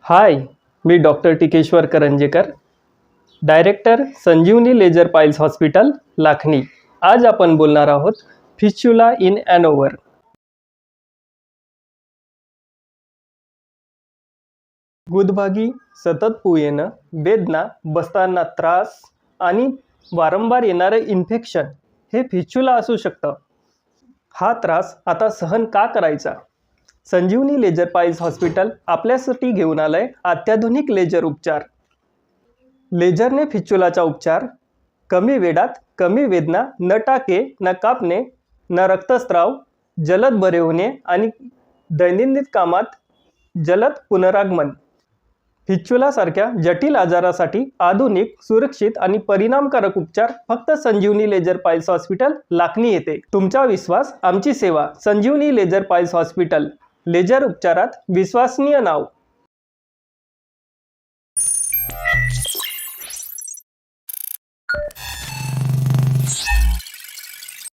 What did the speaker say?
हाय, मी doctor Tikeshwar Karanjekar, director संजीवनी ledger piles hospital, Lakhani. आज आपण बोलणार आहोत फिस्चुला इन एनओव्हर. गुदभागी सतत पू येणं, वेदना, बसताना त्रास आणि वारंवार येणारे इन्फेक्शन हे फिस्चुला असू शकतं. हा त्रास आता सहन का करायचा? संजीवनी लेजर पाइल्स हॉस्पिटल आपल्यासाठी घेऊन आलंय अत्याधुनिक लेजर उपचार. लेजरने फिस्चुलाचा उपचार कमी वेळात, कमी वेदना, न टाके, न कापणे, न रक्तस्राव, जलद बरे होणे आणि दैनंदिन कामात जलद पुनरागमन. फिस्चुलासारख्या जटिल आजारासाठी आधुनिक, सुरक्षित आणि परिणामकारक उपचार फक्त संजीवनी लेजर पाइल्स हॉस्पिटल, लाखनी येथे. तुमचा विश्वास, आमची सेवा. संजीवनी लेजर पाइल्स हॉस्पिटल. लेजर उपचारात विश्वसनीय नाव.